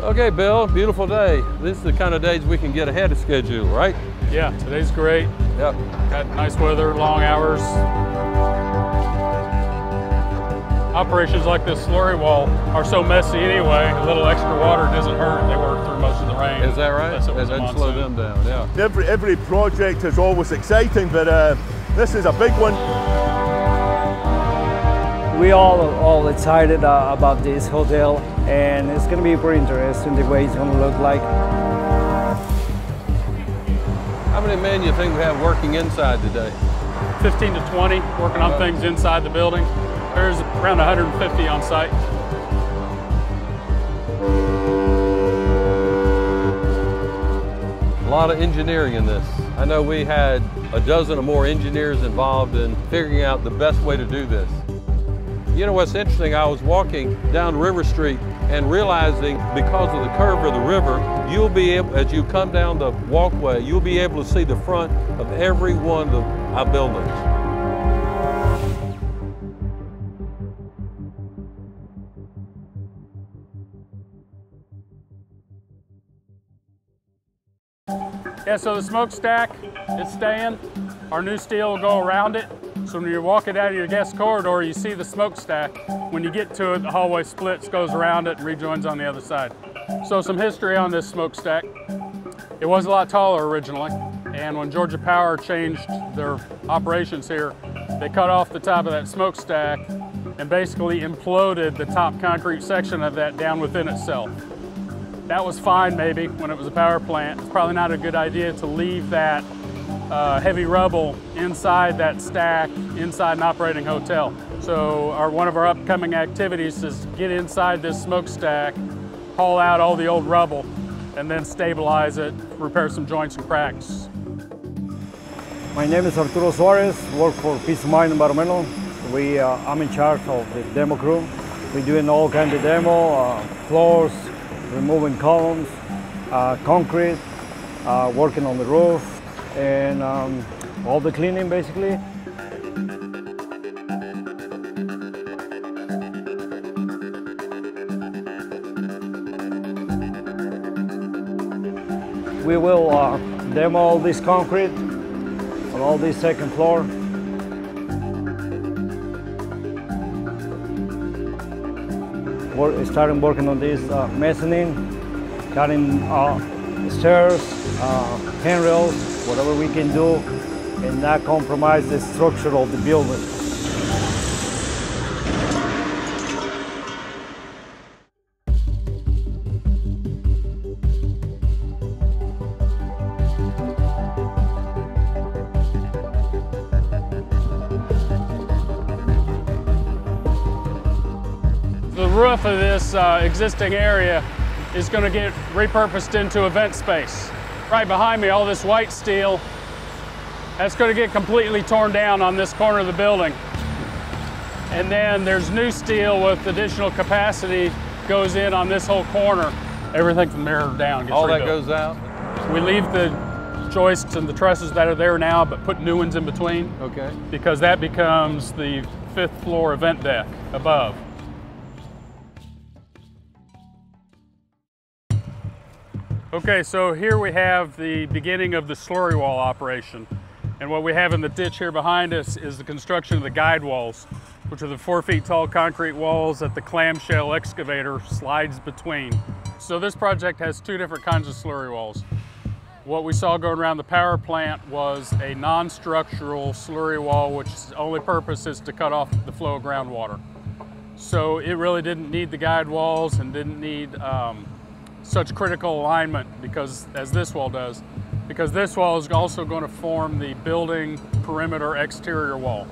Okay, Bill, beautiful day. This is the kind of days we can get ahead of schedule, right? Yeah, today's great. Yep. Got nice weather, long hours. Operations like this slurry wall are so messy anyway, a little extra water doesn't hurt. They work through most of the rain. Is that right? It doesn't slow them down, yeah. Every project is always exciting, but this is a big one. We all excited about this hotel, and it's going to be pretty interesting the way it's going to look like. How many men you think we have working inside today? 15 to 20 working on things inside the building. There's around 150 on site. A lot of engineering in this. I know we had a dozen or more engineers involved in figuring out the best way to do this. You know what's interesting, I was walking down River Street and realizing because of the curve of the river, you'll be able, as you come down the walkway, you'll be able to see the front of every one of our buildings. Yeah, so the smokestack, it's staying. Our new steel will go around it. So when you're walking out of your guest corridor, you see the smokestack. When you get to it, the hallway splits, goes around it, and rejoins on the other side. So some history on this smokestack. It was a lot taller originally, and when Georgia Power changed their operations here, they cut off the top of that smokestack and basically imploded the top concrete section of that down within itself. That was fine maybe when it was a power plant. It's probably not a good idea to leave that heavy rubble inside that stack, inside an operating hotel. So one of our upcoming activities is get inside this smokestack, haul out all the old rubble, and then stabilize it, repair some joints and cracks. My name is Arturo Suarez, work for Pece Environmental. I'm in charge of the demo crew. We're doing all kinds of demo, floors, removing columns, concrete, working on the roof, and all the cleaning basically. We will demo all this concrete on all this second floor. We're starting working on this mezzanine, cutting stairs, handrails, whatever we can do, and not compromise the structure of the building. The roof of this existing area is going to get repurposed into event space. Right behind me, all this white steel, that's going to get completely torn down on this corner of the building. And then there's new steel with additional capacity goes in on this whole corner. Everything from there down gets rebuilt. All that goes out? We leave the joists and the trusses that are there now, but put new ones in between. Okay. Because that becomes the 5th floor event deck above. Okay, so here we have the beginning of the slurry wall operation. And what we have in the ditch here behind us is the construction of the guide walls, which are the 4 feet tall concrete walls that the clamshell excavator slides between. So this project has 2 different kinds of slurry walls. What we saw going around the power plant was a non-structural slurry wall, which only purpose is to cut off the flow of groundwater. So it really didn't need the guide walls and didn't need such critical alignment as this wall does, because this wall is also going to form the building perimeter exterior wall.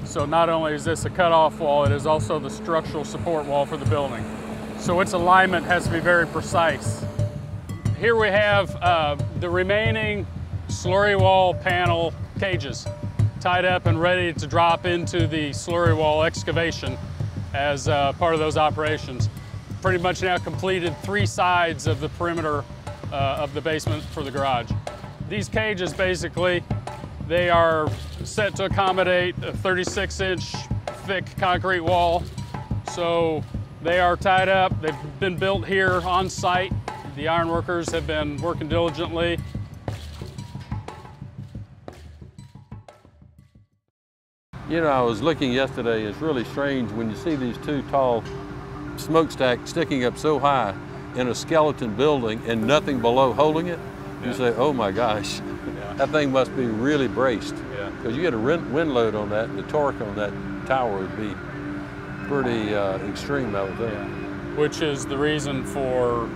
So not only is this a cutoff wall, it is also the structural support wall for the building. So its alignment has to be very precise. Here we have the remaining slurry wall panel cages tied up and ready to drop into the slurry wall excavation as part of those operations. Pretty much now completed 3 sides of the perimeter of the basement for the garage. These cages basically, they are set to accommodate a 36-inch thick concrete wall. So They are tied up. They've been built here on site. The iron workers have been working diligently. You know, I was looking yesterday, it's really strange when you see these two tall smokestacks sticking up so high in a skeleton building and nothing below holding it. Yeah. You say, oh my gosh, Yeah. that thing must be really braced. Yeah. Because you get a wind load on that, and the torque on that tower would be pretty extreme, I would think. Yeah. Which is the reason for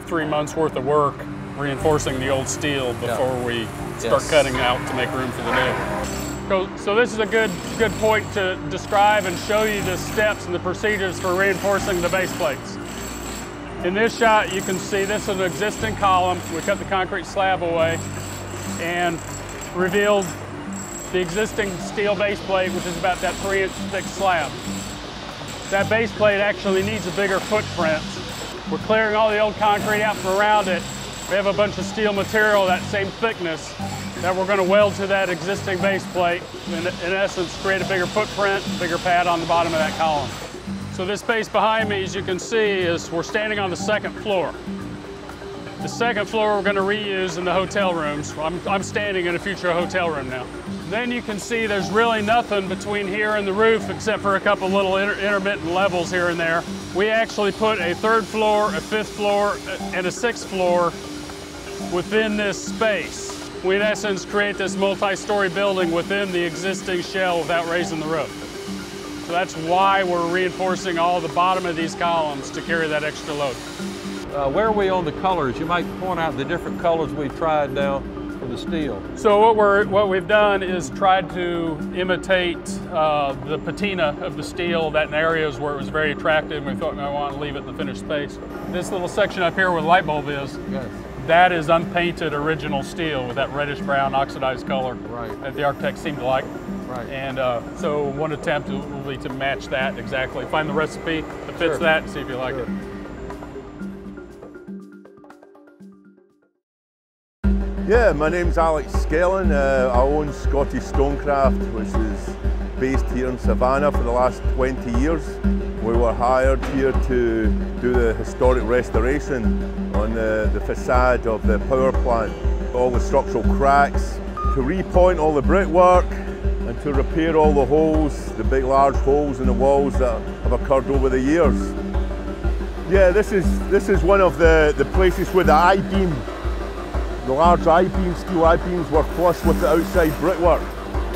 3 months worth of work reinforcing the old steel before we start cutting out to make room for the new. So this is a good point to describe and show you the steps and the procedures for reinforcing the base plates. In this shot, you can see this is an existing column. We cut the concrete slab away and revealed the existing steel base plate, which is about that 3-inch thick slab. That base plate actually needs a bigger footprint. We're clearing all the old concrete out from around it. We have a bunch of steel material that same thickness that we're going to weld to that existing base plate. In essence, create a bigger footprint, bigger pad on the bottom of that column. So this space behind me, as you can see, is we're standing on the 2nd floor. The 2nd floor we're going to reuse in the hotel rooms. I'm standing in a future hotel room now. Then you can see there's really nothing between here and the roof except for a couple little intermittent levels here and there. We actually put a 3rd floor, a 5th floor, and a 6th floor within this space. We in essence create this multi-story building within the existing shell without raising the roof. So that's why we're reinforcing all the bottom of these columns to carry that extra load. Where are we on the colors? You might point out the different colors we tried now for the steel. So what we've done is tried to imitate the patina of the steel, that in areas where it was very attractive, and we thought, no, I want to leave it in the finished space. This little section up here where the light bulb is, that is unpainted original steel with that reddish brown oxidized color that the architects seem to like. And so one attempt will be to match that exactly. Find the recipe that fits that and see if you like it. Yeah, my name's Alex Skellon. I own Scottish Stonecraft, which is based here in Savannah for the last 20 years. We were hired here to do the historic restoration on the facade of the power plant. All the structural cracks, to repoint all the brickwork and to repair all the holes, the big large holes in the walls that have occurred over the years. Yeah, this is one of the places where the I-beam, the large I-beam, steel I-beams were flush with the outside brickwork.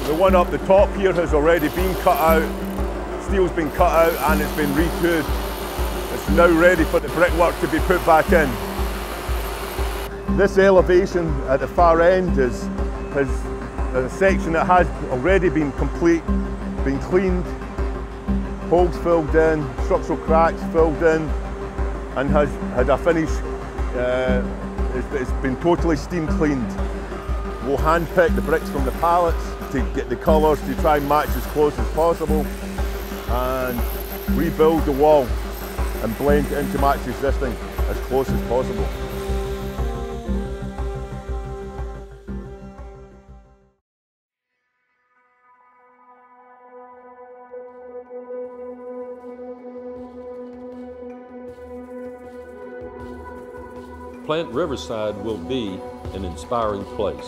The one up the top here has already been cut out, steel's been cut out and it's been retooed. It's now ready for the brickwork to be put back in. This elevation at the far end has a section that has already been been cleaned, holes filled in, structural cracks filled in, and has had a finish. It's been totally steam cleaned. We'll hand pick the bricks from the pallets to get the colours to try and match as close as possible, and rebuild the wall and blend it in to match existing as close as possible. Plant Riverside will be an inspiring place.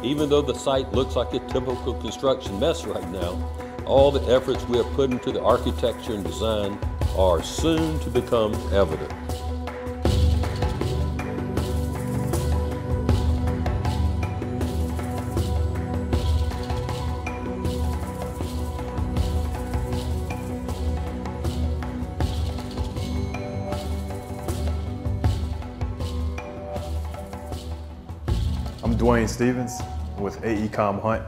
Even though the site looks like a typical construction mess right now, all the efforts we have put into the architecture and design are soon to become evident. I'm DWAYNE Stevens with AECOM Hunt.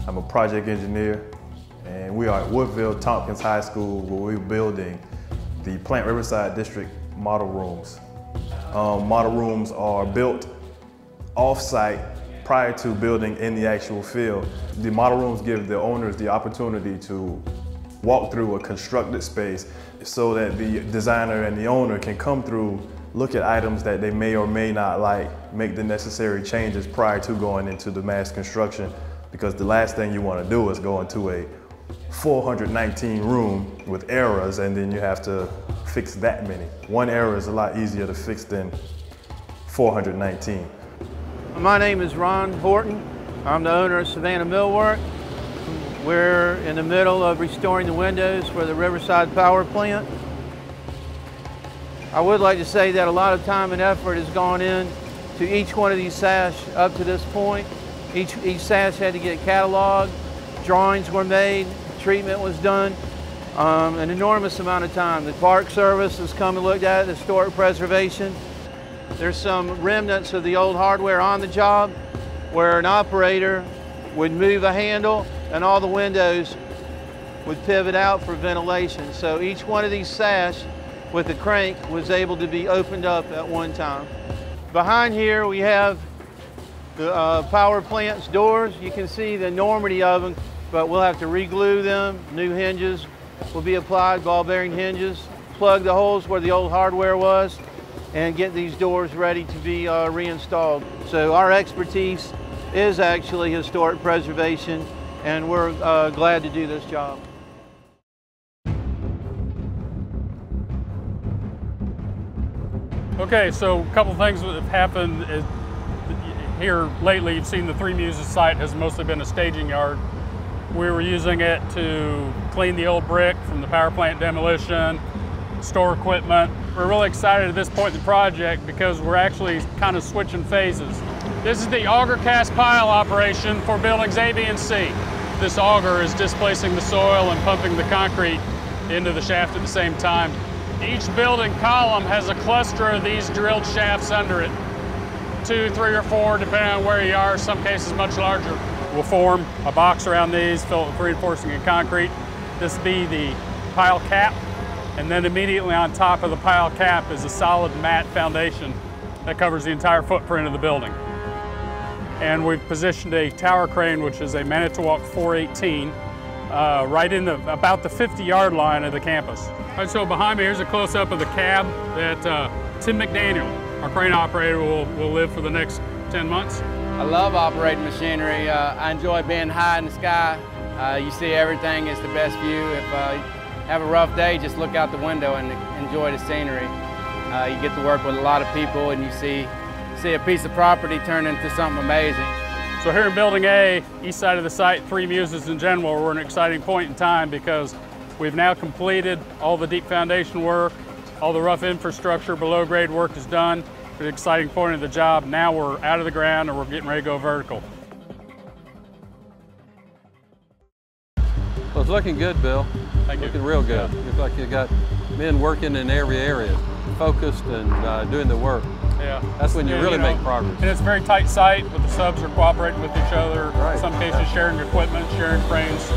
I'm a project engineer, and we are at Woodville Tompkins High School, where we're building the Plant Riverside District model rooms. Model rooms are built off-site prior to building in the actual field. The model rooms give the owners the opportunity to walk through a constructed space so that the designer and the owner can come through, look at items that they may or may not like, make the necessary changes prior to going into the mass construction, because the last thing you want to do is go into a 419 room with errors, and then you have to fix that many. One error is a lot easier to fix than 419. My name is Ron Horton. I'm the owner of Savannah Millwork. We're in the middle of restoring the windows for the Riverside power plant. I would like to say that a lot of time and effort has gone in to each one of these sash up to this point. Each sash had to get cataloged, drawings were made, treatment was done, an enormous amount of time. The Park Service has come and looked at it, historic preservation. There's some remnants of the old hardware on the job where an operator would move a handle and all the windows would pivot out for ventilation. So each one of these sash with the crank was able to be opened up at one time. Behind here we have the power plant's doors. You can see the enormity of them, but we'll have to re-glue them. New hinges will be applied, ball bearing hinges, plug the holes where the old hardware was, and get these doors ready to be reinstalled. So our expertise is actually historic preservation, and we're glad to do this job. Okay, so a couple things that have happened here lately. You've seen the Three Muses site has mostly been a staging yard. We were using it to clean the old brick from the power plant demolition, store equipment. We're really excited at this point in the project because we're actually kind of switching phases. This is the auger cast pile operation for buildings A, B, and C. This auger is displacing the soil and pumping the concrete into the shaft at the same time. Each building column has a cluster of these drilled shafts under it. 2, 3, or 4, depending on where you are, in some cases much larger. We'll form a box around these, fill it with reinforcing and concrete. This will be the pile cap, and then immediately on top of the pile cap is a solid mat foundation that covers the entire footprint of the building. And we've positioned a tower crane, which is a Manitowoc 418, right in about the 50-yard line of the campus. All right, so behind me, here's a close-up of the cab that Tim McDaniel, our crane operator, will live for the next 10 months. I love operating machinery. I enjoy being high in the sky. You see everything, it's the best view. If you have a rough day, just look out the window and enjoy the scenery. You get to work with a lot of people and you see a piece of property turn into something amazing. So here in Building A, east side of the site, Three Muses in general, we're at an exciting point in time because we've now completed all the deep foundation work, all the rough infrastructure, below grade work is done. At an exciting point of the job. Now we're out of the ground and we're getting ready to go vertical. Well, it's looking good, Bill. Thank you. Looking real good. Yeah. Looks like you got men working in every area, focused and doing the work. Yeah. That's when you really make progress. And it's a very tight site, but the subs are cooperating with each other. Right. In some cases sharing equipment, sharing cranes.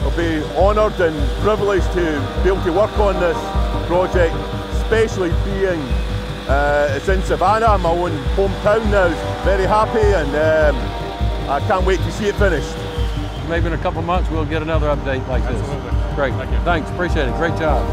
I'll be honoured and privileged to be able to work on this project, especially being it's in Savannah, my own hometown now. Very happy, and I can't wait to see it finished. Maybe in a couple months we'll get another update like this. Absolutely. Great. Thank you. Thanks, appreciate it. Great job.